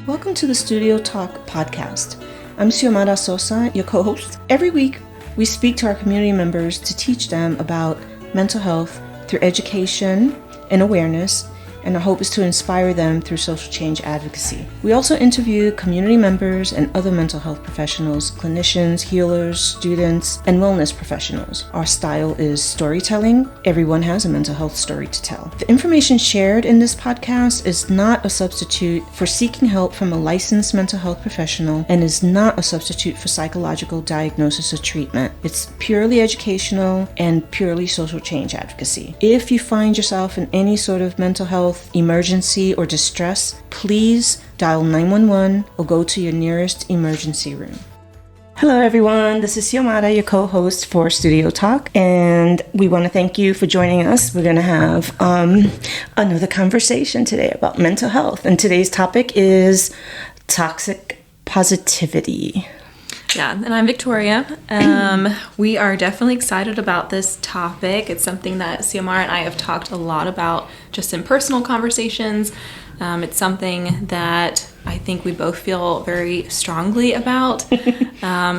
Welcome to the Studio Talk podcast. I'm Xiomara, your co-host. Every week, we speak to our community members to teach them about mental health through education and awareness, and our hope is to inspire them through social change advocacy. We also interview community members and other mental health professionals, clinicians, healers, students, and wellness professionals. Our style is storytelling. Everyone has a mental health story to tell. The information shared in this podcast is not a substitute for seeking help from a licensed mental health professional and is not a substitute for psychological diagnosis or treatment. It's purely educational and purely social change advocacy. If you find yourself in any sort of mental health emergency or distress, please dial 911 or go to your nearest emergency room. Hello everyone, this is Xiomara, your co-host for Studio Talk, and we want to thank you for joining us. We're going to have another conversation today about mental health, and today's topic is toxic positivity. Yeah, and I'm Victoria. We are definitely excited about this topic. It's something that Xiomara and I have talked a lot about just in personal conversations. It's something that I think we both feel very strongly about.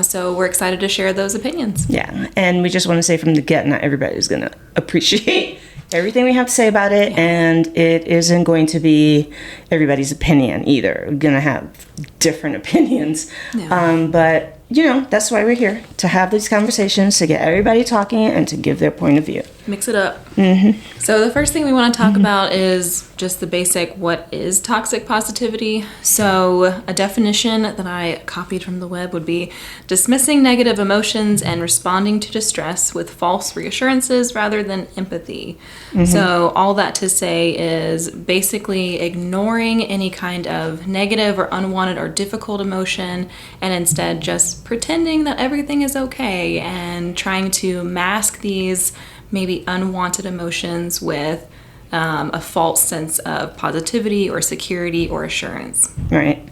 So we're excited to share those opinions. Yeah, and we just want to say from the get, not everybody's going to appreciate everything we have to say about it, and it isn't going to be everybody's opinion either. We're going to have different opinions. Yeah. But you know, that's why we're here, to have these conversations, to get everybody talking and to give their point of view. Mix it up. Mm-hmm. So the first thing we want to talk about is just the basic, what is toxic positivity? So a definition that I copied from the web would be dismissing negative emotions and responding to distress with false reassurances rather than empathy. Mm-hmm. So all that to say is basically ignoring any kind of negative or unwanted or difficult emotion and instead just pretending that everything is okay and trying to mask these maybe unwanted emotions with a false sense of positivity or security or assurance. Right.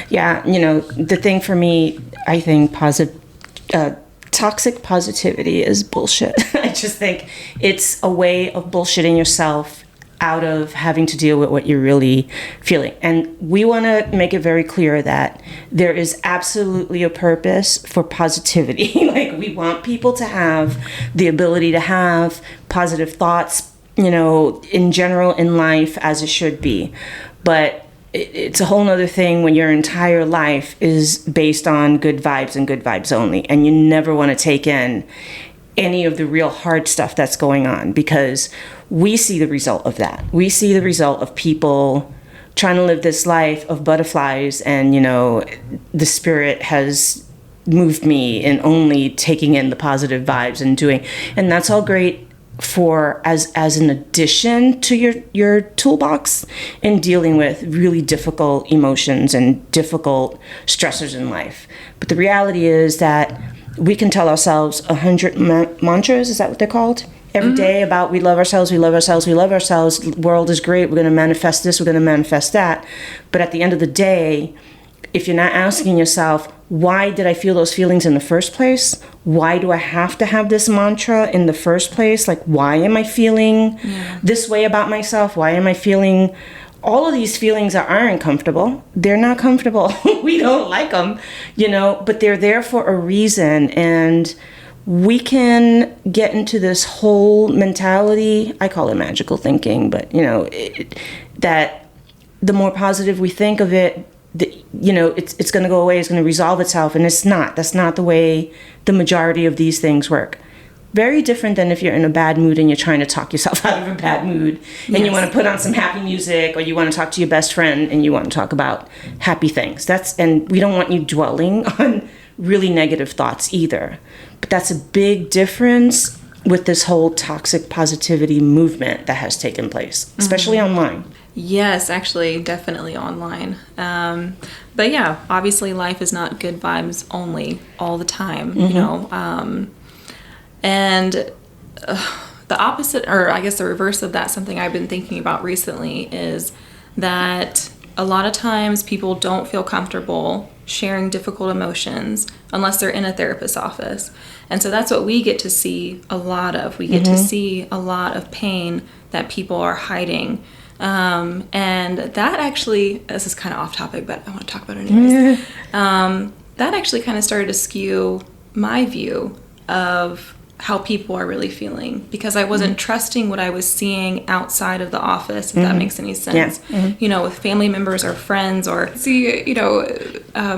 Yeah. You know, the thing for me, I think toxic positivity is bullshit. I just think it's a way of bullshitting yourself out of having to deal with what you're really feeling. And we want to make it very clear that there is absolutely a purpose for positivity. Like, we want people to have the ability to have positive thoughts, you know, in general in life, as it should be. But it's a whole nother thing when your entire life is based on good vibes and good vibes only, and you never want to take in any of the real hard stuff that's going on, because we see the result of that. We see the result of people trying to live this life of butterflies, and, you know, the spirit has moved me in only taking in the positive vibes and doing, and that's all great for as an addition to your toolbox in dealing with really difficult emotions and difficult stressors in life. But the reality is that we can tell ourselves 100 mantras, is that what they're called? Every day about we love ourselves, we love ourselves, we love ourselves, the world is great, we're going to manifest this, we're going to manifest that. But at the end of the day, if you're not asking yourself, why did I feel those feelings in the first place? Why do I have to have this mantra in the first place? Like, why am I feeling this way about myself? Why am I feeling all of these feelings that aren't comfortable? They're not comfortable. We don't like them, you know, but they're there for a reason. And we can get into this whole mentality, I call it magical thinking, but, you know, that the more positive we think of it, you know, it's going to go away, it's going to resolve itself, and it's not. That's not the way the majority of these things work. Very different than if you're in a bad mood and you're trying to talk yourself out of a bad mood, and you want to put on some happy music, or you want to talk to your best friend and you want to talk about happy things. And we don't want you dwelling on really negative thoughts either. But that's a big difference with this whole toxic positivity movement that has taken place, especially online. Yes, actually, definitely online. But yeah, obviously life is not good vibes only all the time, you know. And the opposite, or I guess the reverse of that, something I've been thinking about recently, is that a lot of times people don't feel comfortable sharing difficult emotions unless they're in a therapist's office. And so that's what we get to see a lot of. We get to see a lot of pain that people are hiding And that actually, this is kind of off topic, but I want to talk about it anyways. That actually kind of started to skew my view of how people are really feeling, because I wasn't trusting what I was seeing outside of the office, if that makes any sense. You know, with family members or friends, or see, you know,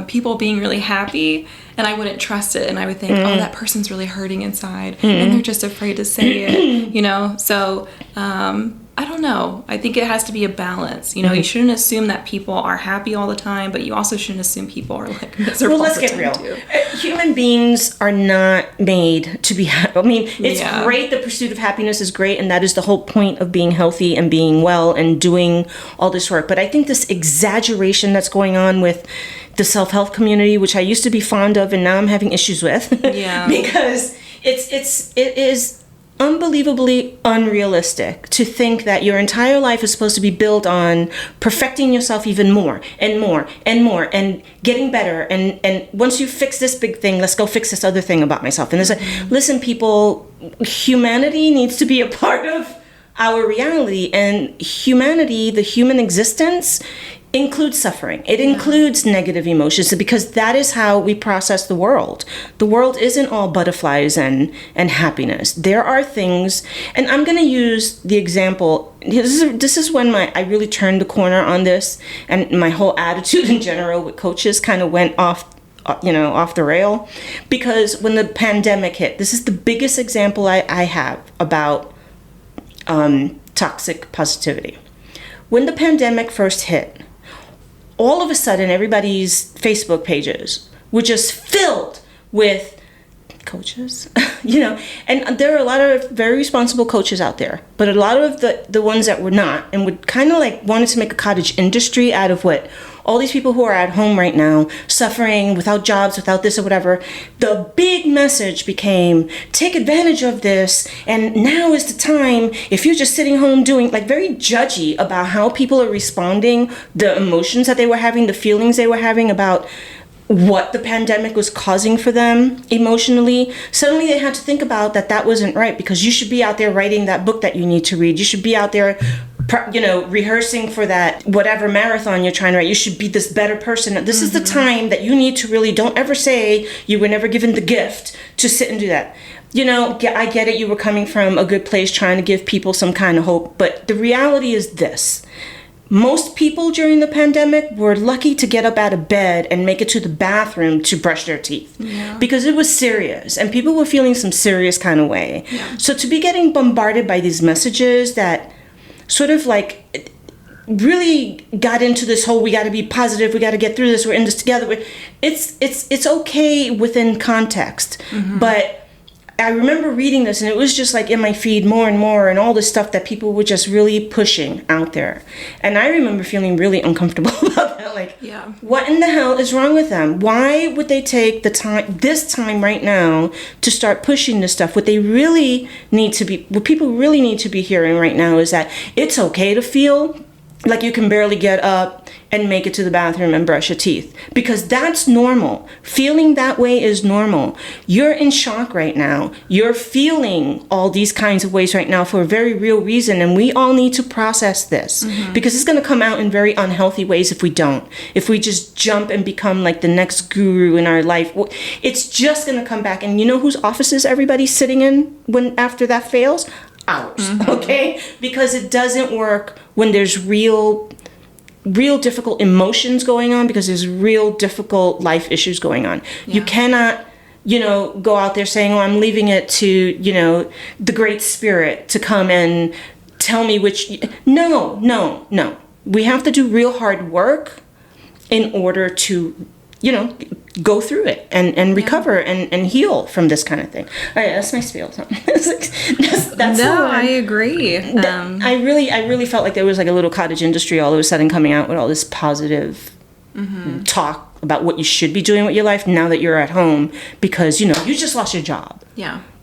people being really happy, and I wouldn't trust it, and I would think, oh, that person's really hurting inside, and they're just afraid to say it, you know? So, I don't know. I think it has to be a balance. You know, you shouldn't assume that people are happy all the time, but you also shouldn't assume people are like miserable. Well, let's get real. Human beings are not made to be happy. I mean, it's great. The pursuit of happiness is great, and that is the whole point of being healthy and being well and doing all this work. But I think this exaggeration that's going on with the self-help community, which I used to be fond of, and now I'm having issues with, because it is unbelievably unrealistic to think that your entire life is supposed to be built on perfecting yourself even more and more and more and getting better, and once you fix this big thing, let's go fix this other thing about myself. And there's listen, people, humanity needs to be a part of our reality, and humanity, the human existence, includes suffering. It includes negative emotions, because that is how we process the world. The world isn't all butterflies and happiness. There are things, and I'm going to use the example. This is when I really turned the corner on this, and my whole attitude in general with coaches kind of went off the rail, because when the pandemic hit, this is the biggest example I have about toxic positivity. When the pandemic first hit, all of a sudden, everybody's Facebook pages were just filled with coaches, and there are a lot of very responsible coaches out there, but a lot of the ones that were not, and would kind of like wanted to make a cottage industry out of what all these people who are at home right now, suffering, without jobs, without this or whatever. The big message became, take advantage of this, and now is the time, if you're just sitting home doing, like, very judgy about how people are responding, the emotions that they were having, the feelings they were having about what the pandemic was causing for them emotionally. Suddenly they had to think about that wasn't right, because you should be out there writing that book that you need to read. You should be out there rehearsing for that whatever marathon you're trying to write. You should be this better person. This is the time that you need to really, don't ever say you were never given the gift to sit and do that. I get it. You were coming from a good place trying to give people some kind of hope. But the reality is this. Most people during the pandemic were lucky to get up out of bed and make it to the bathroom to brush their teeth, because it was serious and people were feeling some serious kind of way. So to be getting bombarded by these messages that sort of like really got into this whole, we got to be positive, we got to get through this, we're in this together. It's okay within context, but I remember reading this, and it was just like in my feed more and more, and all this stuff that people were just really pushing out there. And I remember feeling really uncomfortable about that. Like, what in the hell is wrong with them? Why would they take this time right now to start pushing this stuff? What people really need to be hearing right now is that it's okay to feel like you can barely get up and make it to the bathroom and brush your teeth, because that's normal. Feeling that way is normal. You're in shock right now. You're feeling all these kinds of ways right now for a very real reason, and we all need to process this, because it's going to come out in very unhealthy ways if we don't. If we just jump and become like the next guru in our life, it's just going to come back. And you know whose offices everybody's sitting in after that fails? Ours, okay? Because it doesn't work when there's real difficult emotions going on, because there's real difficult life issues going on. You cannot, go out there saying, I'm leaving it to, the Great Spirit to come and tell me which. No. We have to do real hard work in order to, go through it and recover and heal from this kind of thing. All right, that's my spiel. I agree. I really felt like there was like a little cottage industry all of a sudden coming out with all this positive talk about what you should be doing with your life now that you're at home, because you just lost your job.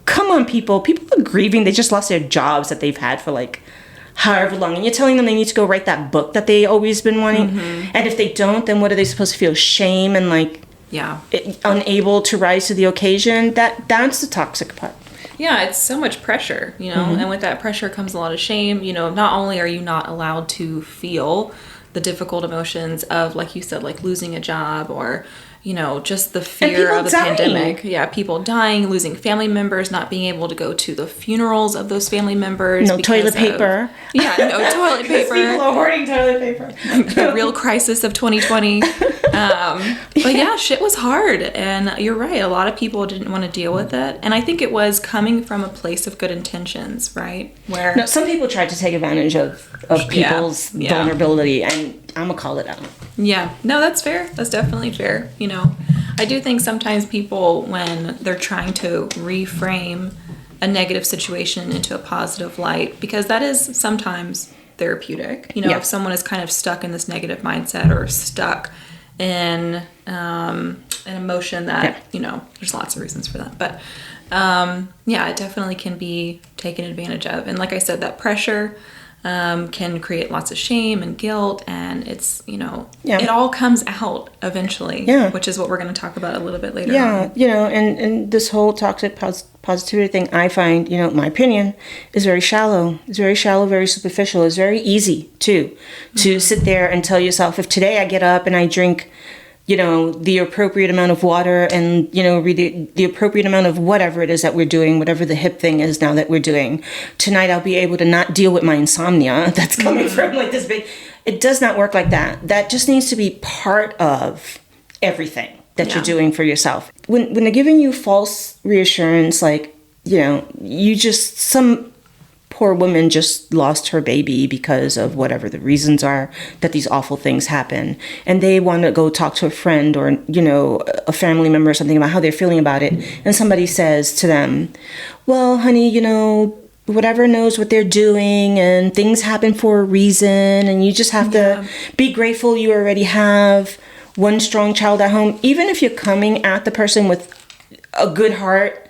Come on, people are grieving. They just lost their jobs that they've had for like however long, and you're telling them they need to go write that book that they always been wanting. And if they don't, then what are they supposed to feel? Shame and like unable to rise to the occasion? That's the toxic part. Yeah, it's so much pressure, you know, and with that pressure comes a lot of shame. You know, not only are you not allowed to feel the difficult emotions of, like you said, like losing a job or, you know, just the fear of the pandemic. Yeah, people dying, losing family members, not being able to go to the funerals of those family members. No toilet paper. No toilet paper. People are hoarding toilet paper. The real crisis of 2020. But yeah, shit was hard. And you're right. A lot of people didn't want to deal with it. And I think it was coming from a place of good intentions, right? Where no, some people tried to take advantage of people's vulnerability, and I'm going to call it out. Yeah. No, that's fair. That's definitely fair. You know, I do think sometimes people, when they're trying to reframe a negative situation into a positive light, because that is sometimes therapeutic. You know, if someone is kind of stuck in this negative mindset or stuck in an emotion that, you know, there's lots of reasons for that. But it definitely can be taken advantage of. And like I said, that pressure can create lots of shame and guilt, and it's, you know, it all comes out eventually, which is what we're going to talk about a little bit later on. You know, and this whole toxic positivity thing, I find, you know, my opinion, is very shallow. It's very shallow, very superficial. It's very easy, too, to sit there and tell yourself, if today I get up and I drink, you know, the appropriate amount of water and, you know, read the appropriate amount of whatever it is that we're doing, whatever the hip thing is now that we're doing, tonight I'll be able to not deal with my insomnia that's coming from like this big. It does not work like that. That just needs to be part of everything that you're doing for yourself. When they're giving you false reassurance, like, you know, some poor woman just lost her baby because of whatever the reasons are that these awful things happen, and they want to go talk to a friend or, you know, a family member or something about how they're feeling about it, and somebody says to them, well, honey, you know, whatever knows what they're doing, and things happen for a reason, and you just have to be grateful you already have one strong child at home. Even if you're coming at the person with a good heart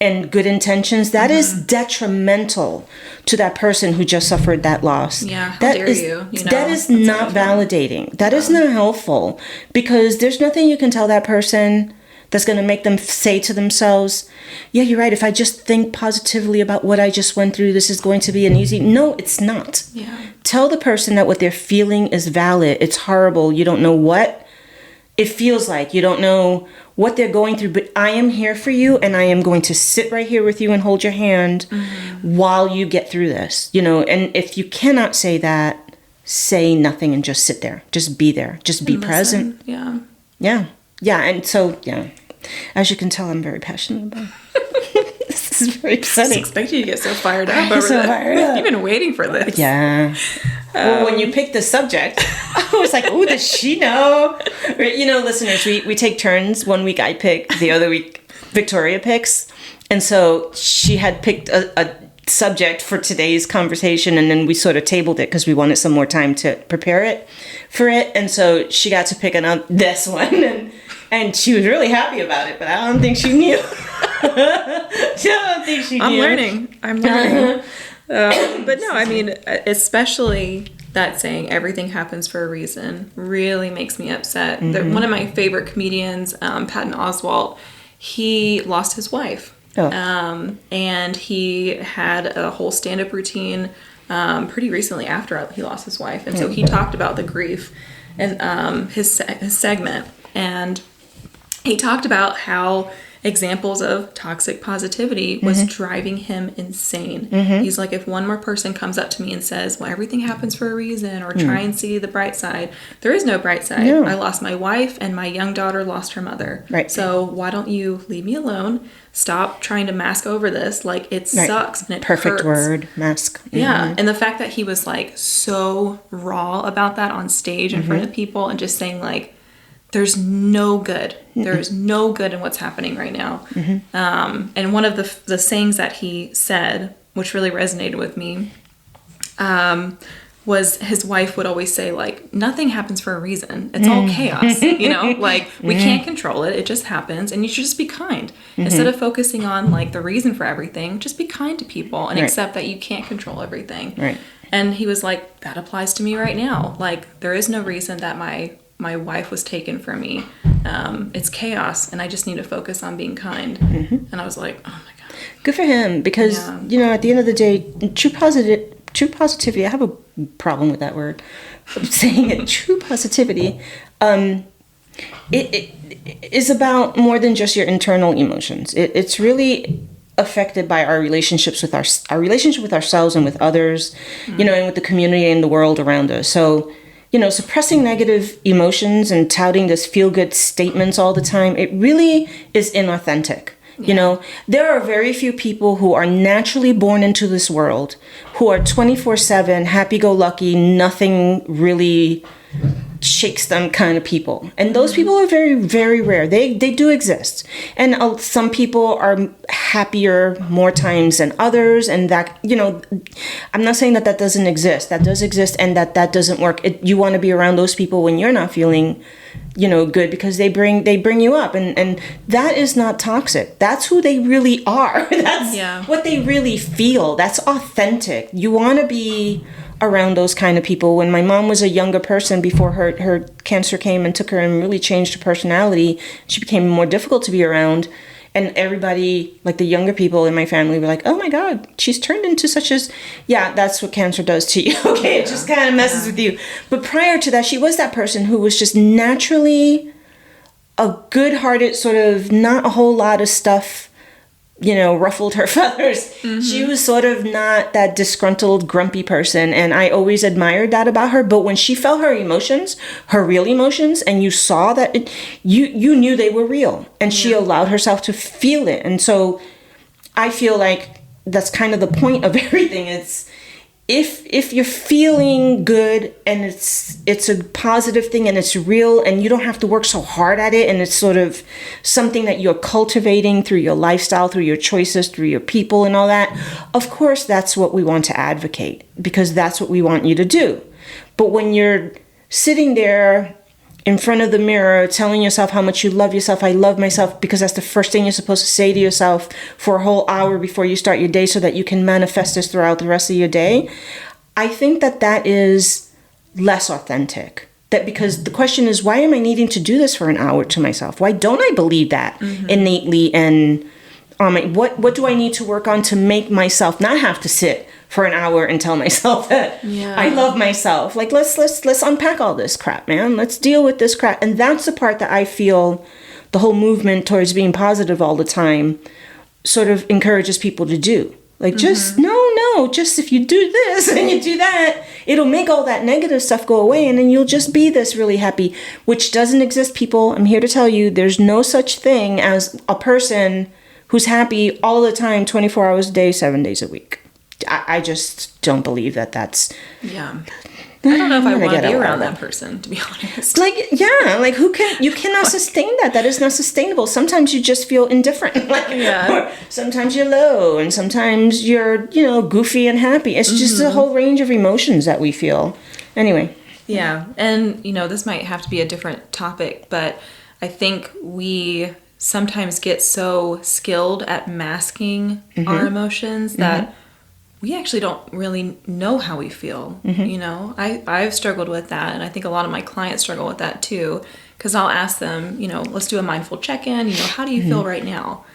and good intentions, that is detrimental to that person who just suffered that loss. Yeah, how dare you? You know, that is not validating. That is not helpful, because there's nothing you can tell that person that's going to make them say to themselves, yeah, you're right. If I just think positively about what I just went through, this is going to be an easy. No, it's not. Yeah. Tell the person that what they're feeling is valid. It's horrible. You don't know what it feels like. You don't know what they're going through, but I am here for you, and I am going to sit right here with you and hold your hand while you get through this, you know. And if you cannot say that, say nothing and just sit there. Just be there. Just be present. Yeah. And so, as you can tell, I'm very passionate about it. This is very upsetting. I expect you to get so fired up over that. You've been waiting for this. Yeah. Well, when you picked the subject, I was like, oh, does she know? You know, listeners, we take turns. 1 week I pick, the other week Victoria picks. And so she had picked a subject for today's conversation, and then we sort of tabled it because we wanted some more time to prepare it for it. And so she got to pick this one, and she was really happy about it, but I don't think she knew. I don't think she knew. I'm learning. But no, I mean, especially that saying, everything happens for a reason, really makes me upset. One of my favorite comedians, Patton Oswalt, he lost his wife. And he had a whole stand-up routine pretty recently after he lost his wife. And so he talked about the grief and his segment. And he talked about how examples of toxic positivity was driving him insane. He's like, if one more person comes up to me and says, well, everything happens for a reason, or try and see the bright side, there is no bright side. No. I lost my wife, and my young daughter lost her mother. Right. So why don't you leave me alone? Stop trying to mask over this. Like, it sucks and it Perfect hurts. Word, mask. Yeah. And the fact that he was like so raw about that on stage in front of people, and just saying like, there's no good. There's no good in what's happening right now. And one of the sayings that he said, which really resonated with me, was his wife would always say, like, nothing happens for a reason. It's all chaos, you know? Like, we can't control it. It just happens. And you should just be kind. Instead of focusing on, like, the reason for everything, just be kind to people and accept that you can't control everything. Right. And he was like, that applies to me right now. Like, there is no reason that my wife was taken from me. It's chaos, and I just need to focus on being kind. And I was like, oh my God. Good for him, because at the end of the day, true positivity. I have a problem with that word. I'm saying it. True positivity. It is about more than just your internal emotions. It's really affected by our relationships with our relationship with ourselves and with others, and with the community and the world around us. So, suppressing negative emotions and touting this feel-good statements all the time, it really is inauthentic. There are very few people who are naturally born into this world who are 24/7 happy-go-lucky, nothing really shakes them kind of people. And those people are very, very rare. They do exist. And some people are happier more times than others. And that, I'm not saying that doesn't exist. That does exist, and that doesn't work. You want to be around those people when you're not feeling good, because they bring you up, and that is not toxic. That's who they really are. That's what they really feel. That's authentic. You want to be around those kind of people. When my mom was a younger person, before her cancer came and took her and really changed her personality, she became more difficult to be around. And everybody, like the younger people in my family, were like, "Oh my God, she's turned into such as," that's what cancer does to you. Okay, it just kind of messes with you. But prior to that, she was that person who was just naturally a good-hearted, sort of not a whole lot of stuff, ruffled her feathers. She was sort of not that disgruntled, grumpy person. And I always admired that about her. But when she felt her emotions, her real emotions, and you saw that, you knew they were real. And she allowed herself to feel it. And so I feel like that's kind of the point of everything. It's, if you're feeling good and it's a positive thing and it's real and you don't have to work so hard at it, and it's sort of something that you're cultivating through your lifestyle, through your choices, through your people and all that, of course that's what we want to advocate, because that's what we want you to do. But when you're sitting there in front of the mirror telling yourself how much you love yourself, I love myself, because that's the first thing you're supposed to say to yourself for a whole hour before you start your day, so that you can manifest this throughout the rest of your day, I think that is less authentic. That, because the question is, why am I needing to do this for an hour to myself? Why don't I believe that innately? And what do I need to work on to make myself not have to sit for an hour and tell myself that I love myself? Like, let's unpack all this crap, man. Let's deal with this crap. And that's the part that I feel the whole movement towards being positive all the time sort of encourages people to do. Like, just just if you do this and you do that, it'll make all that negative stuff go away, and then you'll just be this really happy, which doesn't exist, people. I'm here to tell you, there's no such thing as a person who's happy all the time, 24 hours a day, 7 days a week. I just don't believe that's... Yeah. I don't know if I want to be around that person, to be honest. You cannot sustain that. That is not sustainable. Sometimes you just feel indifferent. Or sometimes you're low, and sometimes you're, goofy and happy. It's just a whole range of emotions that we feel. Anyway. Yeah. And, this might have to be a different topic, but I think we sometimes get so skilled at masking our emotions that we actually don't really know how we feel. I've struggled with that, and I think a lot of my clients struggle with that too, because I'll ask them, let's do a mindful check-in, how do you feel right now?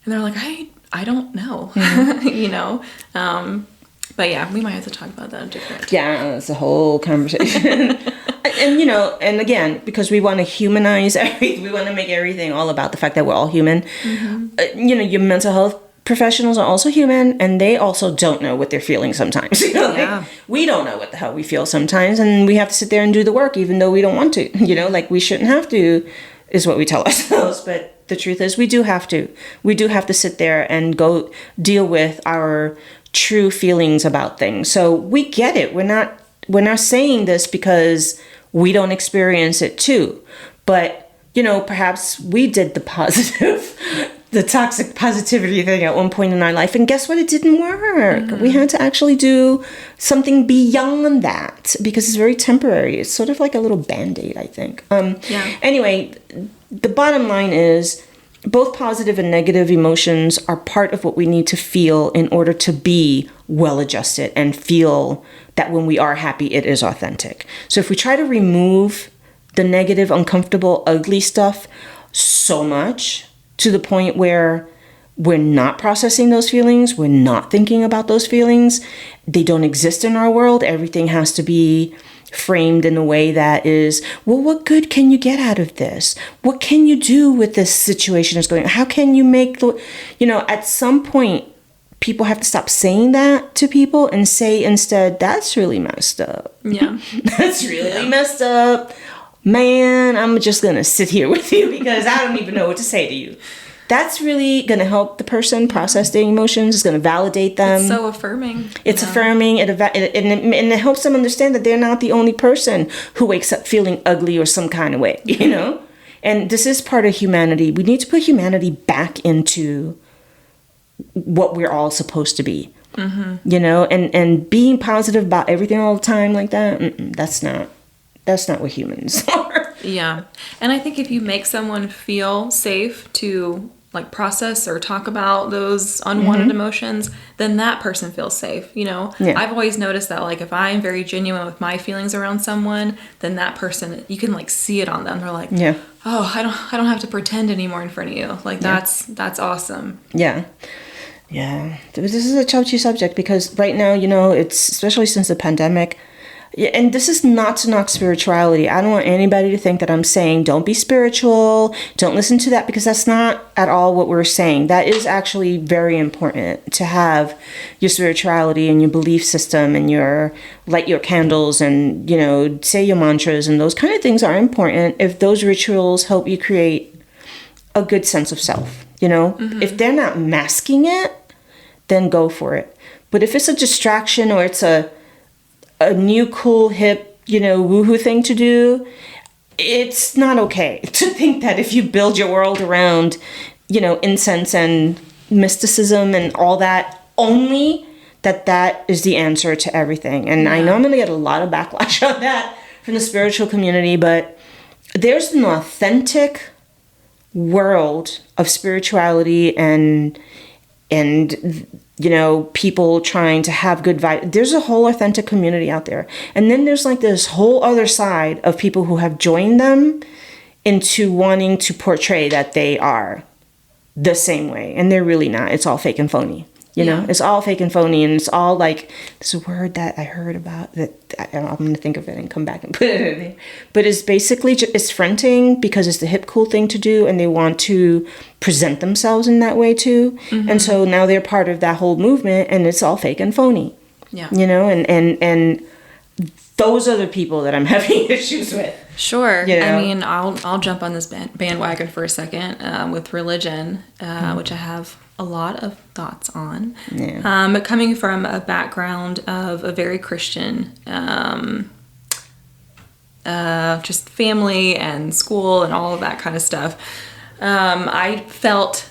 And they're like, I don't know. But yeah, we might have to talk about that different. Yeah, it's a whole conversation. And again, because we want to humanize everything, we want to make everything all about the fact that we're all human. Your mental health professionals are also human, and they also don't know what they're feeling sometimes. We don't know what the hell we feel sometimes, and we have to sit there and do the work even though we don't want to. We shouldn't have to, is what we tell ourselves. But the truth is, we do have to. We do have to sit there and go deal with our true feelings about things. So we get it. We're not saying this because we don't experience it too. But, perhaps we did the toxic positivity thing at one point in our life. And guess what? It didn't work. We had to actually do something beyond that, because it's very temporary. It's sort of like a little Band-Aid, I think. Anyway, the bottom line is, both positive and negative emotions are part of what we need to feel in order to be well-adjusted and feel that when we are happy, it is authentic. So if we try to remove the negative, uncomfortable, ugly stuff so much, to the point where we're not processing those feelings. We're not thinking about those feelings. They don't exist in our world. Everything has to be framed in a way that is, well, what good can you get out of this? What can you do with this situation that's going on? How can you make at some point, people have to stop saying that to people and say instead, that's really messed up. Yeah. That's really messed up. Man, I'm just going to sit here with you because I don't even know what to say to you. That's really going to help the person process their emotions. It's going to validate them. It's so affirming. It's affirming. And it helps them understand that they're not the only person who wakes up feeling ugly or some kind of way, And this is part of humanity. We need to put humanity back into what we're all supposed to be, and being positive about everything all the time like that. That's not what humans are. Yeah. And I think if you make someone feel safe to process or talk about those unwanted emotions, then that person feels safe. I've always noticed that if I am very genuine with my feelings around someone, then that person, you can see it on them. They're like, oh, I don't have to pretend anymore in front of you. That's awesome. Yeah. Yeah. This is a touchy subject because right now, it's especially since the pandemic. Yeah, and this is not to knock spirituality. I don't want anybody to think that I'm saying don't be spiritual, don't listen to that, because that's not at all what we're saying. That is actually very important to have your spirituality and your belief system and light your candles and, say your mantras, and those kind of things are important if those rituals help you create a good sense of self, If they're not masking it, then go for it. But if it's a distraction or it's a new, cool, hip, woohoo thing to do, it's not okay to think that if you build your world around, incense and mysticism and all that, only that is the answer to everything. And I know I'm going to get a lot of backlash on that from the spiritual community, but there's an authentic world of spirituality and people trying to have good vibes. There's a whole authentic community out there. And then there's this whole other side of people who have joined them into wanting to portray that they are the same way. And they're really not. It's all fake and phony. It's all fake and phony. And it's all this word that I heard about that I'm going to think of it and come back and put it in there. But it's basically it's fronting because it's the hip, cool thing to do. And they want to present themselves in that way too. And so now they're part of that whole movement, and it's all fake and phony. Yeah. And those are the people that I'm having issues with. Sure. I mean, I'll jump on this bandwagon for a second with religion, which I have a lot of thoughts on. Yeah. But coming from a background of a very Christian, just family and school and all of that kind of stuff, I felt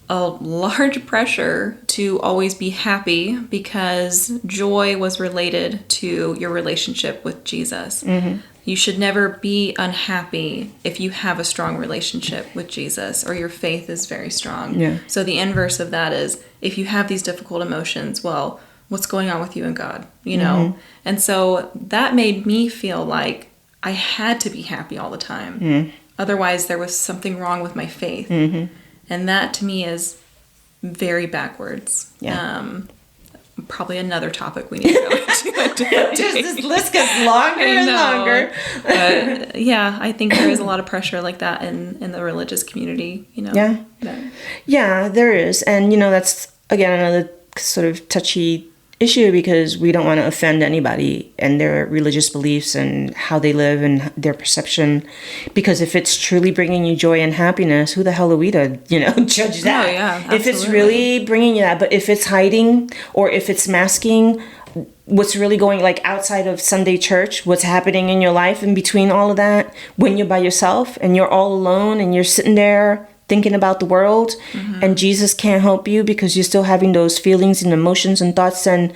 a large pressure to always be happy because joy was related to your relationship with Jesus. Mm-hmm. You should never be unhappy if you have a strong relationship with Jesus or your faith is very strong. Yeah. So the inverse of that is if you have these difficult emotions, well, what's going on with you and God, Mm-hmm. And so that made me feel like I had to be happy all the time. Mm-hmm. Otherwise, there was something wrong with my faith. Mm-hmm. And that to me is very backwards. Yeah. Probably another topic we need to go into. Just this list gets longer and longer. But yeah, I think there is a lot of pressure like that in the religious community, Yeah, there is. And, that's, again, another sort of touchy issue because we don't want to offend anybody and their religious beliefs and how they live and their perception. Because if it's truly bringing you joy and happiness, who the hell are we to, judge that? Oh, yeah, absolutely. If it's really bringing you that, but if it's hiding or if it's masking what's really going, outside of Sunday church, what's happening in your life in between all of that, when you're by yourself and you're all alone and you're sitting there thinking about the world, mm-hmm. and Jesus can't help you because you're still having those feelings and emotions and thoughts, and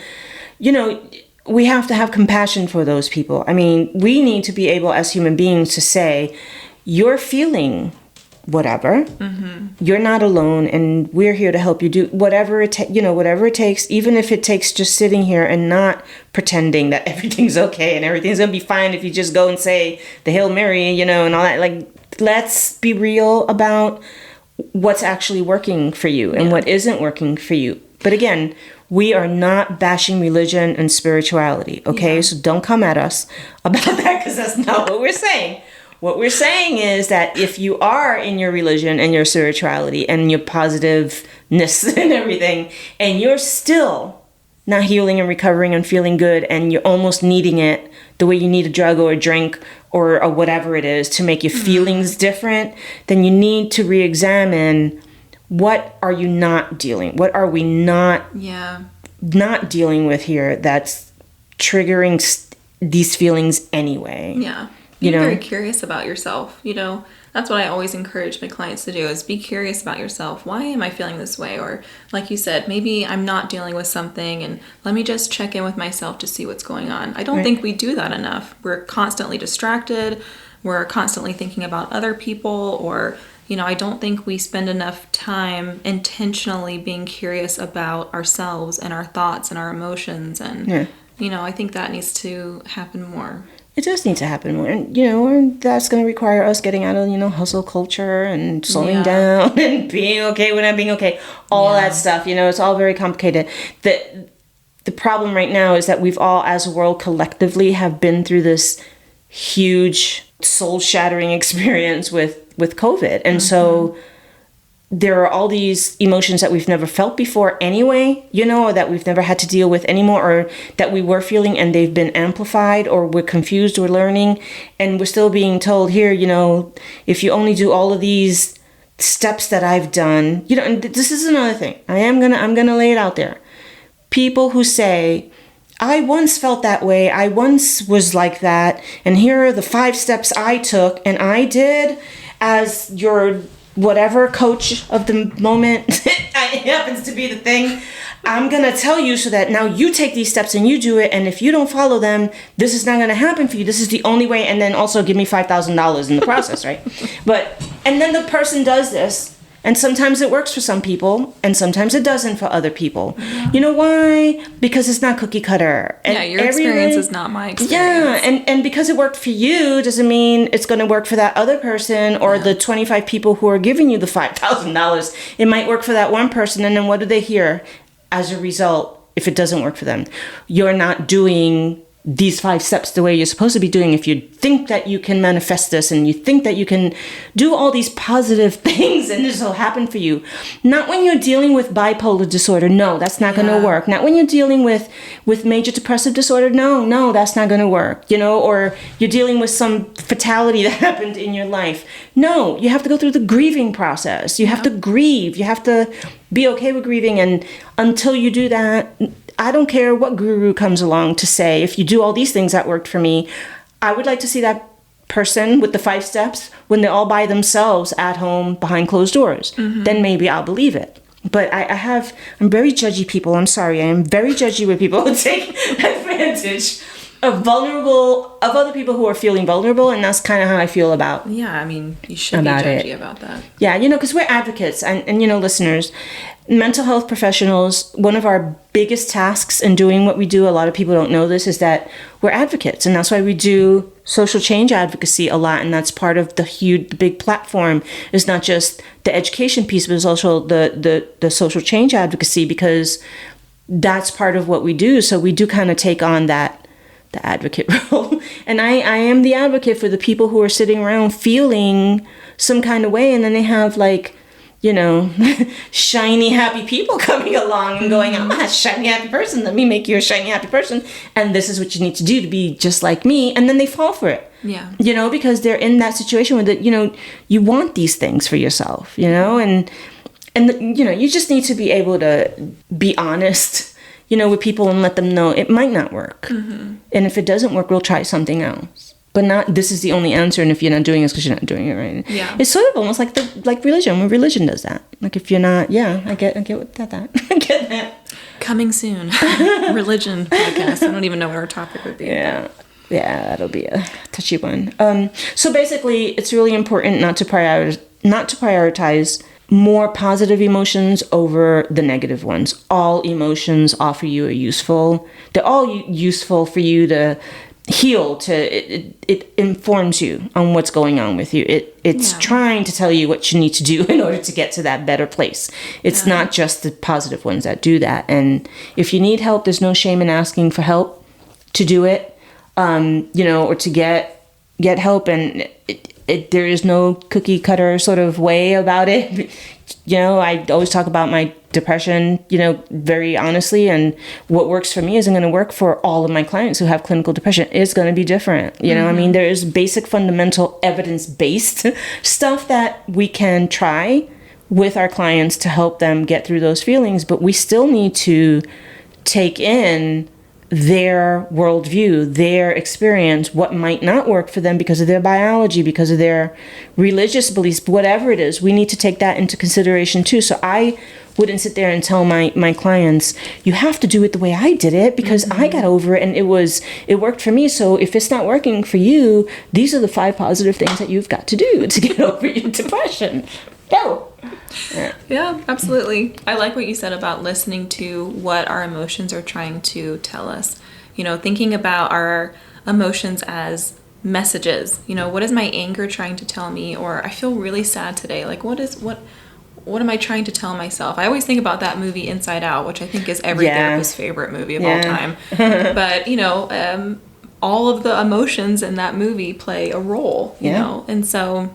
we have to have compassion for those people. I mean, we need to be able as human beings to say, you're feeling whatever, mm-hmm. you're not alone, and we're here to help you do whatever it whatever it takes, even if it takes just sitting here and not pretending that everything's okay and everything's gonna be fine if you just go and say the Hail Mary, and all that. Let's be real about what's actually working for you and what isn't working for you. But again, we are not bashing religion and spirituality, okay? Yeah. So don't come at us about that, because that's not what we're saying. What we're saying is that if you are in your religion and your spirituality and your positiveness and everything, and you're still not healing and recovering and feeling good, and you're almost needing it the way you need a drug or a drink or whatever it is to make your feelings different, then you need to re-examine, what are you not dealing? What are we not dealing with here that's triggering these feelings anyway? Yeah. Be very curious about yourself. That's what I always encourage my clients to do, is be curious about yourself. Why am I feeling this way? Or like you said, maybe I'm not dealing with something, and let me just check in with myself to see what's going on. I don't think we do that enough. We're constantly distracted. We're constantly thinking about other people, or I don't think we spend enough time intentionally being curious about ourselves and our thoughts and our emotions. And, I think that needs to happen more. It does need to happen more. And, that's going to require us getting out of, hustle culture and slowing down and being okay when I'm being okay. All that stuff, it's all very complicated. The problem right now is that we've all, as a world, collectively have been through this huge soul-shattering experience with COVID. And so there are all these emotions that we've never felt before anyway, or that we've never had to deal with anymore, or that we were feeling and they've been amplified, or we're confused, we're learning, and we're still being told here, if you only do all of these steps that I've done, and this is another thing. I'm gonna lay it out there. People who say, I once felt that way, I once was like that, and here are the 5 steps I took, and I did as your whatever coach of the moment it happens to be the thing. I'm going to tell you so that now you take these steps and you do it. And if you don't follow them, this is not going to happen for you. This is the only way. And then also give me $5,000 in the process, right? And then the person does this. And sometimes it works for some people, and sometimes it doesn't for other people. Yeah. You know why? Because it's not cookie cutter. And your experience is not my experience. Yeah, and because it worked for you doesn't mean it's going to work for that other person or the 25 people who are giving you the $5,000. It might work for that one person, and then what do they hear as a result if it doesn't work for them? You're not doing these 5 steps the way you're supposed to be doing. If you think that you can manifest this and you think that you can do all these positive things and this will happen for you. Not when you're dealing with bipolar disorder. No, that's not going to work. Not when you're dealing with major depressive disorder. No, that's not going to work. Or you're dealing with some fatality that happened in your life. No, you have to go through the grieving process. You have to grieve. You have to be okay with grieving. And until you do that, I don't care what guru comes along to say, if you do all these things that worked for me, I would like to see that person with the 5 steps when they're all by themselves at home behind closed doors. Mm-hmm. Then maybe I'll believe it. But I'm very judgy people. I'm sorry. I am very judgy with people who take advantage of other people who are feeling vulnerable. And that's kind of how I feel about Yeah, you should be judgy about that. Yeah, because we're advocates and listeners. Mental health professionals, one of our biggest tasks in doing what we do, a lot of people don't know this, is that we're advocates. And that's why we do social change advocacy a lot. And that's part of the big platform, is not just the education piece, but it's also the social change advocacy, because that's part of what we do. So we do kind of take on the advocate role. And I am the advocate for the people who are sitting around feeling some kind of way, and then they have shiny, happy people coming along and going, I'm a shiny, happy person. Let me make you a shiny, happy person. And this is what you need to do to be just like me. And then they fall for it. Yeah. Because they're in that situation where you want these things for yourself, and you just need to be able to be honest, with people and let them know it might not work. Mm-hmm. And if it doesn't work, we'll try something else. But not, this is the only answer, and if you're not doing it, it's because you're not doing it right. Yeah. It's sort of almost like religion, when religion does that. Like, if you're not, I get what that. I get that. Coming soon. Religion podcast. I don't even know what our topic would be. Yeah. Yeah, that'll be a touchy one. So basically, it's really important not to prioritize more positive emotions over the negative ones. All emotions offer you they're all useful for you to heal, it informs you on what's going on with you. It's trying to tell you what you need to do in order to get to that better place. It's not just the positive ones that do that. And if you need help, there's no shame in asking for help to do it, or to get help. And there is no cookie cutter sort of way about it. I always talk about my depression, very honestly, and what works for me isn't going to work for all of my clients who have clinical depression. It's going to be different. I mean, there is basic fundamental evidence-based stuff that we can try with our clients to help them get through those feelings, but we still need to take in their worldview, their experience, what might not work for them because of their biology, because of their religious beliefs, whatever it is. We need to take that into consideration too. So I wouldn't sit there and tell my clients, you have to do it the way I did it because I got over it and it worked for me. So if it's not working for you, these are the 5 positive things that you've got to do to get over your depression. Go. Yeah, absolutely. I like what you said about listening to what our emotions are trying to tell us. Thinking about our emotions as messages. What is my anger trying to tell me? Or I feel really sad today. Like, what am I trying to tell myself? I always think about that movie Inside Out, which I think is every therapist's favorite movie of all time. But, all of the emotions in that movie play a role, you know? And so,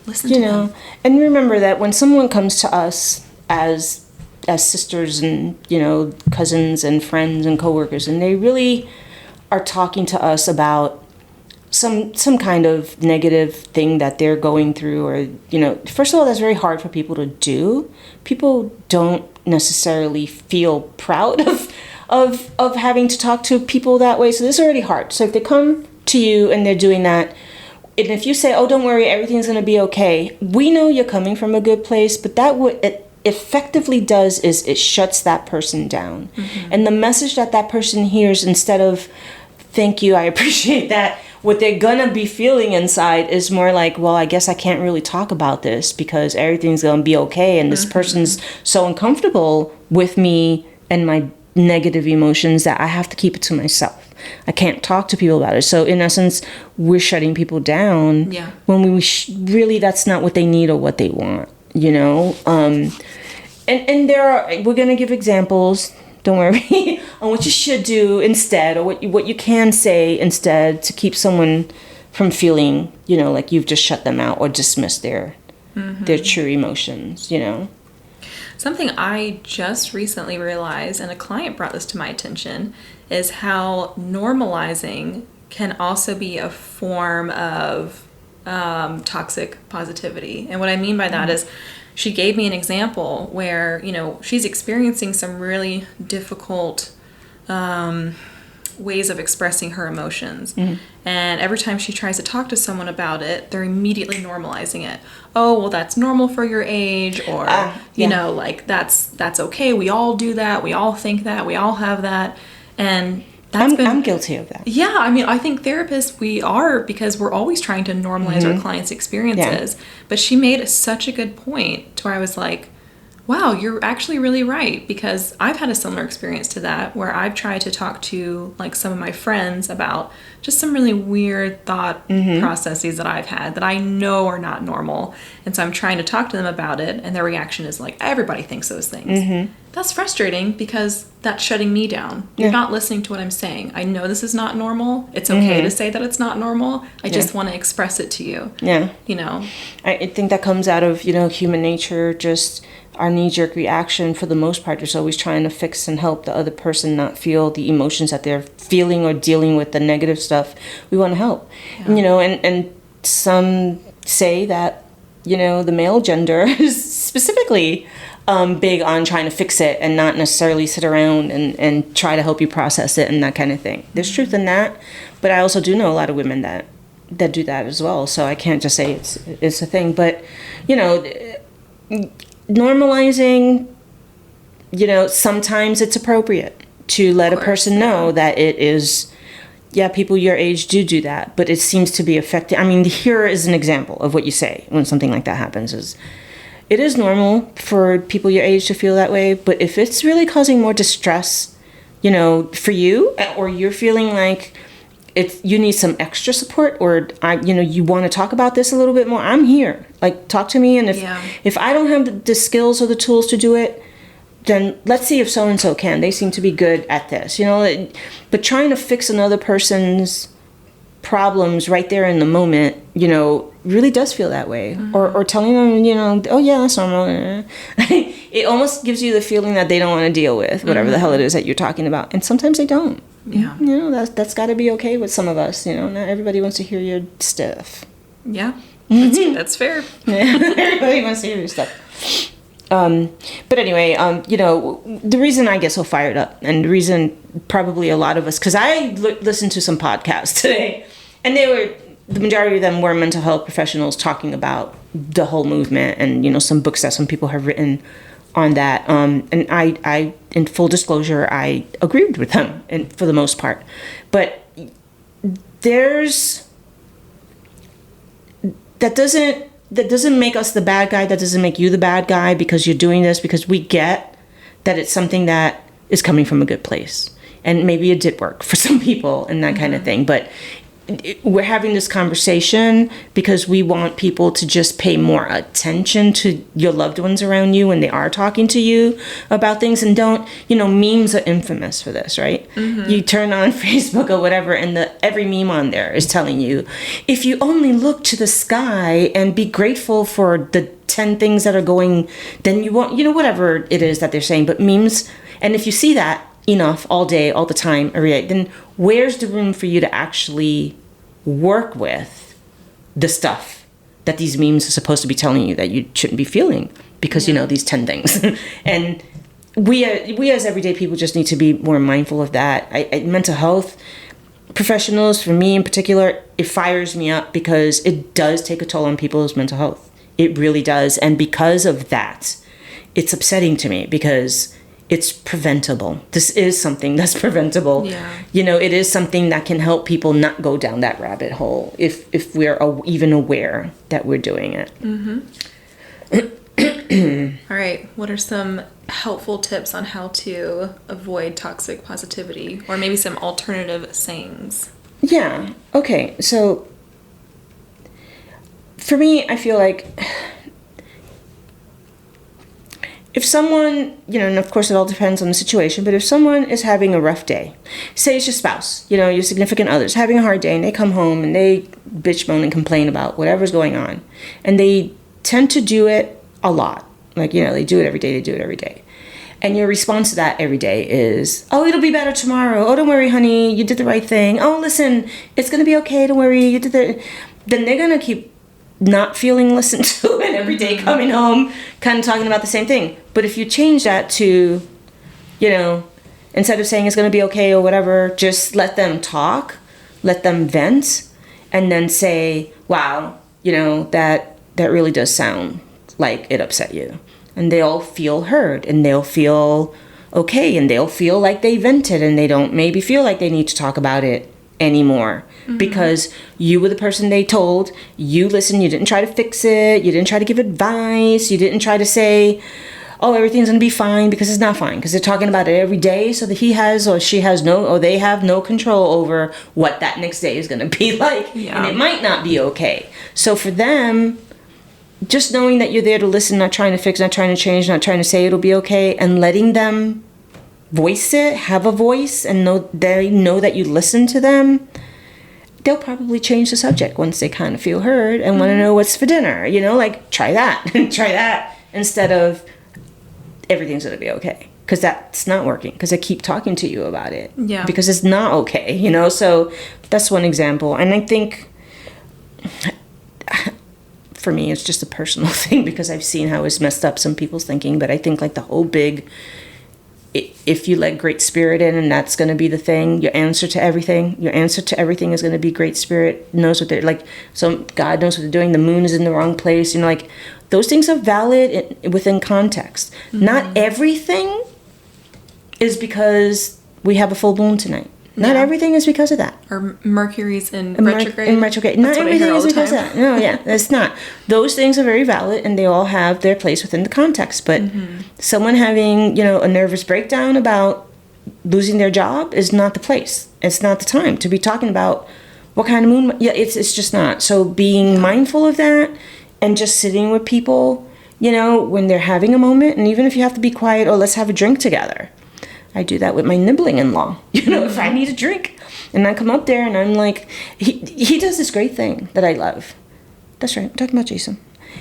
listen to them. And remember that when someone comes to us as sisters and, cousins and friends and coworkers, and they really are talking to us about some kind of negative thing that they're going through, or, first of all, that's very hard for people to do. People don't necessarily feel proud of having to talk to people that way. So this is already hard. So if they come to you and they're doing that, and if you say, oh, don't worry, everything's going to be okay, we know you're coming from a good place, but what it effectively does is it shuts that person down. And the message that person hears, instead of, thank you, I appreciate that, what they're going to be feeling inside is more like, well, I guess I can't really talk about this because everything's going to be okay. And this person's so uncomfortable with me and my negative emotions that I have to keep it to myself. I can't talk to people about it. So in essence, we're shutting people down when we really, that's not what they need or what they want, and we're going to give examples, don't worry, on what you should do instead, or what you can say instead to keep someone from feeling, like you've just shut them out or dismissed their true emotions, Something I just recently realized, and a client brought this to my attention, is how normalizing can also be a form of toxic positivity. And what I mean by that is, she gave me an example where, she's experiencing some really difficult ways of expressing her emotions. And every time she tries to talk to someone about it, they're immediately normalizing it. Oh, well, that's normal for your age, or, like that's okay. We all do that. We all think that. We all have that. And I'm guilty of that. Yeah, I mean, I think therapists, we are, because we're always trying to normalize our clients' experiences. But she made such a good point to where I was like, wow, you're actually really right, because I've had a similar experience to that, where I've tried to talk to like some of my friends about just some really weird thought processes that I've had that I know are not normal. And so I'm trying to talk to them about it, and their reaction is like, everybody thinks those things. That's frustrating, because that's shutting me down. You're not listening to what I'm saying. I know this is not normal. It's okay to say that it's not normal. I just want to express it to you. I think that comes out of, human nature, just our knee-jerk reaction. For the most part, is always trying to fix and help the other person not feel the emotions that they're feeling or dealing with, the negative stuff. We want to help. And some say that, the male gender is specifically big on trying to fix it and not necessarily sit around and try to help you process it and that kind of thing. There's truth in that, but I also do know a lot of women that do that as well. So I can't just say it's a thing. But, normalizing, sometimes it's appropriate to let a person know that it is, people your age do that, but it seems to be affecting. I mean, here is an example of what you say when something like that happens is, it is normal for people your age to feel that way, but if it's really causing more distress, for you, or you're feeling like you need some extra support, or you want to talk about this a little bit more, I'm here. Like, talk to me. And if I don't have the skills or the tools to do it, then let's see if so-and-so can. They seem to be good at this, but trying to fix another person's problems right there in the moment, really does feel that way. Mm-hmm. Or telling them, oh yeah, that's normal. It almost gives you the feeling that they don't want to deal with whatever the hell it is that you're talking about. And sometimes they don't. Yeah. That's got to be okay with some of us. Not everybody wants to hear your stuff. Yeah, that's fair. Yeah, everybody wants to hear your stuff. But anyway, the reason I get so fired up, and the reason probably a lot of us, because I listened to some podcasts today, and the majority of them were mental health professionals talking about the whole movement, and some books that some people have written on that. And I, in full disclosure, I agreed with them, and for the most part. But that doesn't make us the bad guy. That doesn't make you the bad guy because you're doing this, because we get that it's something that is coming from a good place. And maybe it did work for some people and that kind of thing. But we're having this conversation because we want people to just pay more attention to your loved ones around you when they are talking to you about things. And don't, memes are infamous for this, right? Mm-hmm. You turn on Facebook or whatever, and every meme on there is telling you, if you only look to the sky and be grateful for the 10 things that are going, then you won't, whatever it is that they're saying. But memes, and if you see that enough all day, all the time, every day, then where's the room for you to actually work with the stuff that these memes are supposed to be telling you that you shouldn't be feeling because these 10 things. And we as everyday people just need to be more mindful of that. Mental health professionals, for me in particular, it fires me up because it does take a toll on people's mental health. It really does. And because of that, it's upsetting to me because it's preventable. This is something that's preventable. Yeah. It is something that can help people not go down that rabbit hole if we're even aware that we're doing it. Mm-hmm. All right. What are some helpful tips on how to avoid toxic positivity, or maybe some alternative sayings? Yeah. Okay. So for me, I feel like if someone, and of course it all depends on the situation, but if someone is having a rough day, say it's your spouse, your significant other's having a hard day, and they come home and they bitch, moan, and complain about whatever's going on, and they tend to do it a lot. Like, they do it every day. And your response to that every day is, oh, it'll be better tomorrow. Oh, don't worry, honey, you did the right thing. Oh, listen, it's going to be okay, don't worry, you did the... Then they're going to keep not feeling listened to, and every day coming home kind of talking about the same thing. But if you change that to, instead of saying it's going to be okay or whatever, just let them talk, let them vent, and then say, wow, that really does sound like it upset you. And they'll feel heard, and they'll feel okay, and they'll feel like they vented, and they don't maybe feel like they need to talk about it anymore. Mm-hmm. Because you were the person they told, you listened, you didn't try to fix it, you didn't try to give advice, you didn't try to say, oh, everything's going to be fine, because it's not fine, because they're talking about it every day, so that he has or she has they have no control over what that next day is going to be like. Yeah. And it might not be okay. So for them, just knowing that you're there to listen, not trying to fix, not trying to change, not trying to say it'll be okay, and letting them voice it, have a voice, and they know that you listen to them, they'll probably change the subject once they kind of feel heard and want to know what's for dinner. Like, try that, try that, instead of everything's going to be okay. Because that's not working, because I keep talking to you about it. Yeah. Because it's not okay, So that's one example. And I think, for me, it's just a personal thing, because I've seen how it's messed up some people's thinking. But I think, like, the whole big... If you let great spirit in, and that's going to be the thing, your answer to everything is going to be great spirit knows what they're like. So God knows what they're doing. The moon is in the wrong place. Like, those things are valid within context. Mm-hmm. Not everything is because we have a full moon tonight. Not everything is because of that. Or Mercury's in retrograde. Not everything is because of that. No, yeah, that's not. Those things are very valid, and they all have their place within the context. But someone having, a nervous breakdown about losing their job is not the place. It's not the time to be talking about what kind of moon. Yeah, it's just not. So being mindful of that and just sitting with people, you know, when they're having a moment, and even if you have to be quiet or let's have a drink together. I do that with my nibbling in-law. You know, if I need a drink and I come up there and I'm like, he does this great thing that I love. That's right, I'm talking about Jason.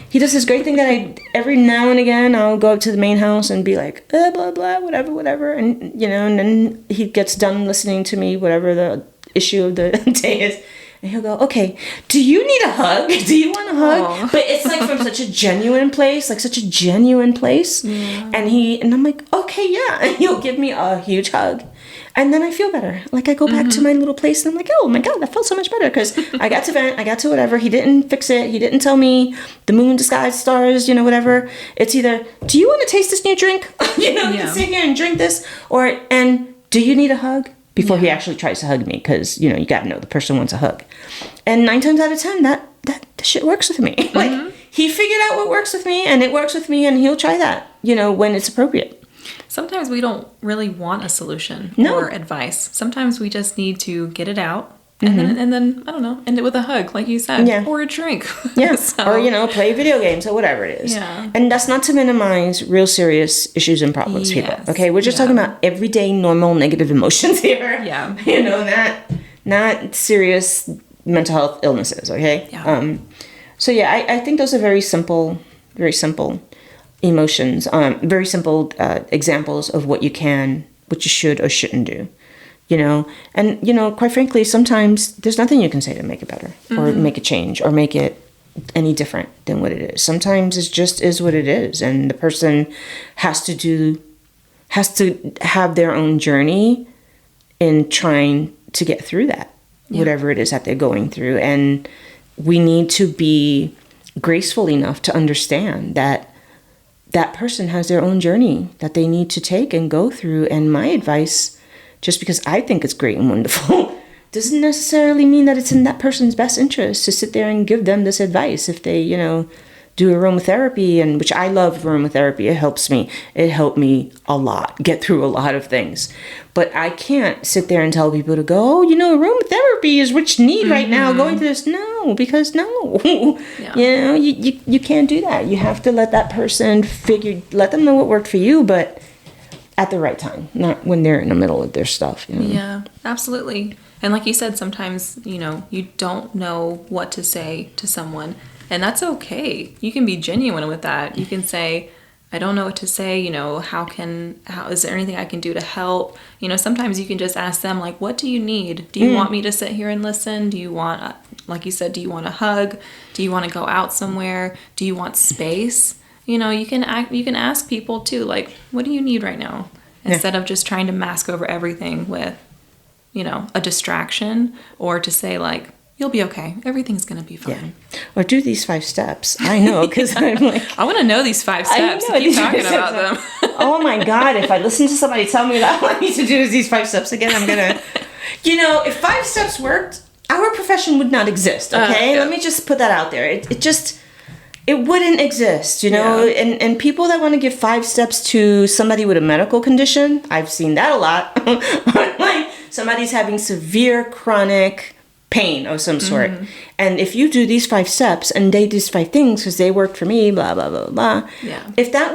He does this great thing that every now and again, I'll go up to the main house and be like, blah, blah, whatever. And, you know, and then he gets done listening to me, whatever the issue of the day is. And he'll go, okay, do you need a hug? Do you want a hug? Aww. But it's like from such a genuine place, Yeah. And I'm like, okay, yeah. And he'll give me a huge hug. And then I feel better. Like I go back to my little place and I'm like, oh my God, that felt so much better because I got to vent, I got to whatever. He didn't fix it. He didn't tell me the moon, the sky, stars, you know, whatever. It's either, do you want to taste this new drink? You know, you can sit here and drink this. And do you need a hug? Before he actually tries to hug me, because, you know, you got to know the person wants a hug. And 9 times out of 10, that shit works with me. Like, he figured out what works with me, and it works with me, and he'll try that, you know, when it's appropriate. Sometimes we don't really want a solution or advice. Sometimes we just need to get it out. And then, I don't know, end it with a hug, like you said, or a drink. Yeah, or, you know, play video games or whatever it is. Yeah. And that's not to minimize real serious issues and problems, people. Okay, we're just talking about everyday, normal, negative emotions here. Yeah. You know, not serious mental health illnesses, okay? Yeah. So, yeah, I think those are very simple emotions, very simple examples of what you should or shouldn't do. You know, and, you know, quite frankly, sometimes there's nothing you can say to make it better or make a change or make it any different than what it is. Sometimes it just is what it is. And the person has to have their own journey in trying to get through that, whatever it is that they're going through. And we need to be graceful enough to understand that that person has their own journey that they need to take and go through. And my advice, just because I think it's great and wonderful, doesn't necessarily mean that it's in that person's best interest to sit there and give them this advice. If they, you know, do aromatherapy, and which I love aromatherapy, it helps me. It helped me a lot, get through a lot of things. But I can't sit there and tell people to go, oh, you know, aromatherapy is what you need right now, going through this. No, because no. Yeah. You know, you can't do that. You have to let that person let them know what worked for you, but at the right time, not when they're in the middle of their stuff. You know? Yeah, absolutely. And like you said, sometimes, you know, you don't know what to say to someone, and that's okay. You can be genuine with that. You can say, I don't know what to say, you know, how is there anything I can do to help? You know, sometimes you can just ask them, like, what do you need? Do you want me to sit here and listen? Do you want, like you said, do you want a hug? Do you want to go out somewhere? Do you want space? You know, you can ask people too, like, what do you need right now? Instead of just trying to mask over everything with, you know, a distraction, or to say, like, you'll be okay. Everything's going to be fine. Yeah. Or do these 5 steps. I know, because I'm like, I want to know these 5 steps. Keep talking about them. Oh my God, if I listen to somebody tell me that all I need to do is these 5 steps again, I'm going to, you know, if 5 steps worked, our profession would not exist, okay? Let me just put that out there. It wouldn't exist, you know? Yeah. And people that want to give 5 steps to somebody with a medical condition, I've seen that a lot. Like, somebody's having severe chronic pain of some sort. And if you do these 5 steps and they do these 5 things because they worked for me, blah, blah, blah, blah. Yeah. If that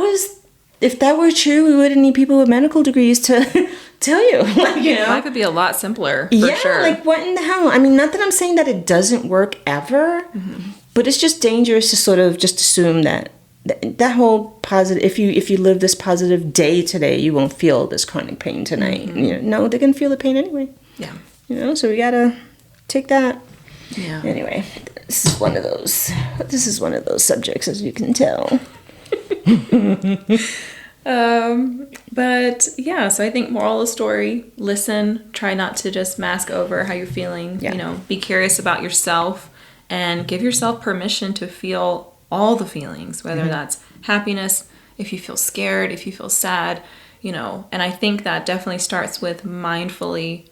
were true, we wouldn't need people with medical degrees to tell you. Like, you know? Life would be a lot simpler, for sure. Like, what in the hell? I mean, not that I'm saying that it doesn't work ever, but it's just dangerous to sort of just assume that whole positive, if you live this positive day today, you won't feel this chronic pain tonight. You know, no, they're going to feel the pain anyway. Yeah. You know, so we got to take that. Yeah. Anyway, this is one of those subjects, as you can tell. But yeah, so I think moral of the story, listen, try not to just mask over how you're feeling, you know, be curious about yourself and give yourself permission to feel all the feelings, whether that's happiness, if you feel scared, if you feel sad, you know, and I think that definitely starts with mindfully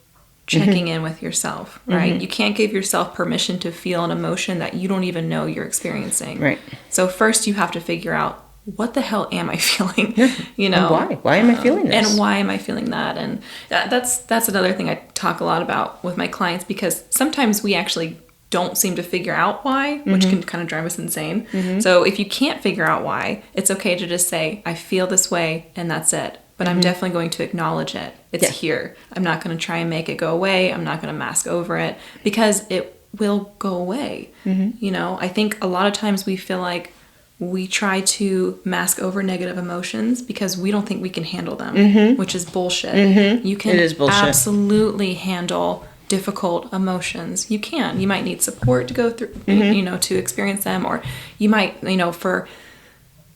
checking in with yourself, right? You can't give yourself permission to feel an emotion that you don't even know you're experiencing. Right. So first you have to figure out what the hell am I feeling? And why? Why am I feeling this? And why am I feeling that? And that's another thing I talk a lot about with my clients, because sometimes we actually don't seem to figure out why, which can kind of drive us insane. So if you can't figure out why, it's okay to just say, I feel this way, and that's it. But I'm definitely going to acknowledge it. It's here. I'm not going to try and make it go away. I'm not going to mask over it, because it will go away. You know, I think a lot of times we feel like we try to mask over negative emotions because we don't think we can handle them, which is bullshit. You can absolutely handle difficult emotions. You can. You might need support to go through, you know, to experience them, or you might, you know, for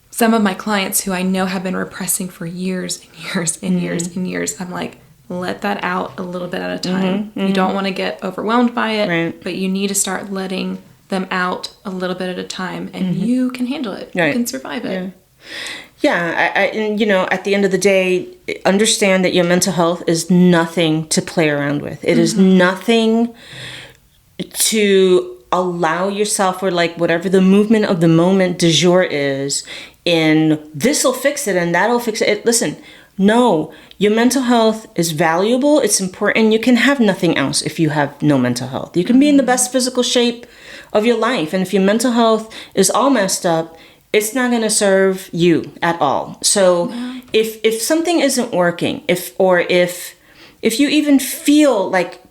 some of my clients who I know have been repressing for years and years and years and years, I'm like, let that out a little bit at a time. You don't want to get overwhelmed by it, but you need to start letting them out a little bit at a time, and you can handle it. You can survive it. And you know, at the end of the day, understand that your mental health is nothing to play around with. It is nothing to allow yourself, or like whatever the movement of the moment du jour is, in this'll fix it and that'll fix it. Listen, no, your mental health is valuable. It's important. You can have nothing else if you have no mental health. You can be in the best physical shape of your life, and if your mental health is all messed up, it's not going to serve you at all. So if something isn't working, if you even feel like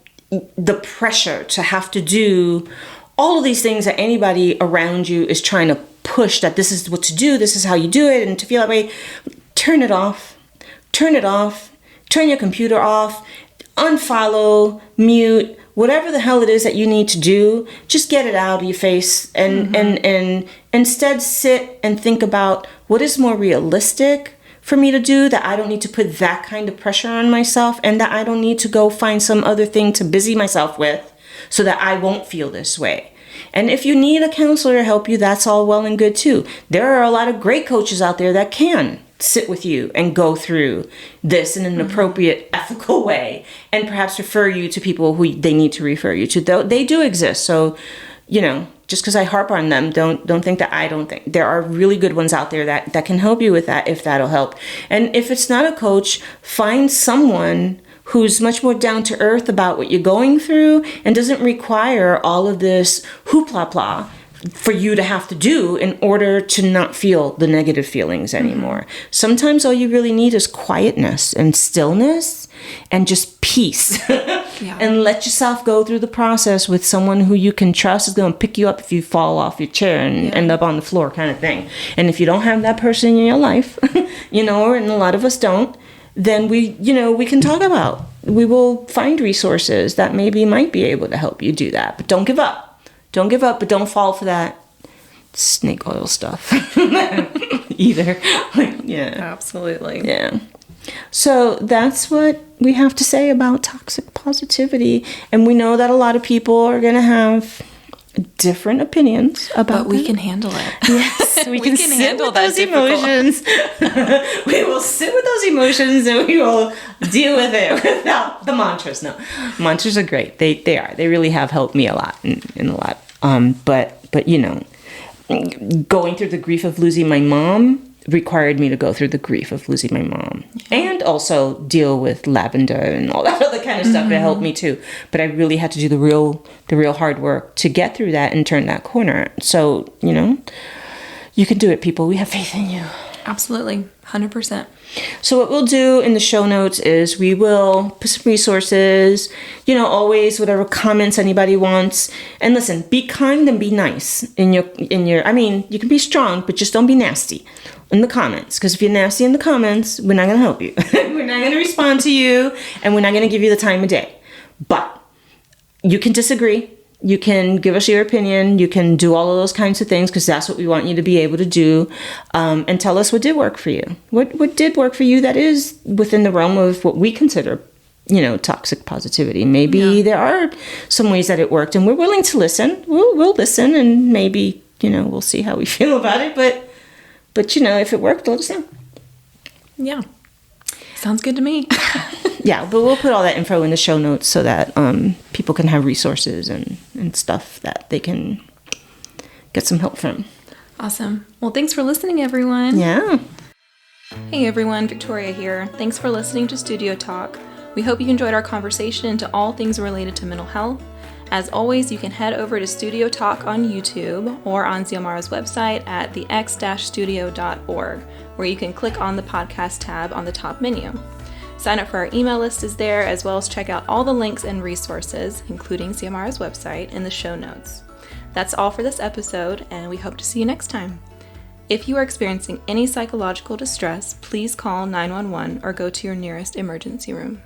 the pressure to have to do all of these things that anybody around you is trying to push, that this is what to do, this is how you do it, and to feel that way, turn it off, turn your computer off, unfollow, mute, whatever the hell it is that you need to do, just get it out of your face, and instead sit and think about what is more realistic for me to do, that I don't need to put that kind of pressure on myself, and that I don't need to go find some other thing to busy myself with so that I won't feel this way. And if you need a counselor to help you, that's all well and good too. There are a lot of great coaches out there that can sit with you and go through this in an appropriate, ethical way, and perhaps refer you to people who they need to refer you to. Though they do exist. So, you know, just because I harp on them, don't think that I don't think. There are really good ones out there that can help you with that, if that'll help. And if it's not a coach, find someone who's much more down to earth about what you're going through and doesn't require all of this hoopla for you to have to do in order to not feel the negative feelings anymore. Sometimes all you really need is quietness and stillness and just peace. And let yourself go through the process with someone who you can trust is going to pick you up if you fall off your chair and end up on the floor, kind of thing. And if you don't have that person in your life, you know, and a lot of us don't, then we can talk about. We will find resources that maybe might be able to help you do that. But don't give up. Don't give up, but don't fall for that snake oil stuff either. Absolutely. Yeah. So that's what we have to say about toxic positivity. And we know that a lot of people are going to have different opinions about But we can handle it. Yes, we can sit handle with those emotions. We will sit with those emotions, and we will deal with it without the mantras. No, mantras are great. They are. They really have helped me a lot in a lot. But you know, going through the grief of losing my mom required me to go through the grief of losing my mom, and also deal with lavender and all that other kind of stuff. It helped me too, but I really had to do the real hard work to get through that and turn that corner. So, you know, you can do it, people. We have faith in you. Absolutely. 100%. So what we'll do in the show notes is we will put some resources, you know, always whatever comments anybody wants. And listen, be kind and be nice in your, I mean, you can be strong, but just don't be nasty in the comments. Because if you're nasty in the comments, we're not going to help you. We're not going to respond to you, and we're not going to give you the time of day. But you can disagree. You can give us your opinion. You can do all of those kinds of things, because that's what we want you to be able to do. And tell us what did work for you. What did work for you that is within the realm of what we consider, you know, toxic positivity. Maybe there are some ways that it worked, and we're willing to listen. We'll listen, and maybe, you know, we'll see how we feel about it. But you know, if it worked, let us know. Yeah. Sounds good to me. Yeah, but we'll put all that info in the show notes so that people can have resources and stuff that they can get some help from. Awesome. Well, thanks for listening, everyone. Yeah. Hey everyone, Victoria here. Thanks for listening to Studio Talk. We hope you enjoyed our conversation into all things related to mental health. As always, you can head over to Studio Talk on YouTube or on Xiomara's website at thex-studio.org, where you can click on the podcast tab on the top menu. Sign up for our email list is there, as well as check out all the links and resources, including Xiomara's website, in the show notes. That's all for this episode, and we hope to see you next time. If you are experiencing any psychological distress, please call 911 or go to your nearest emergency room.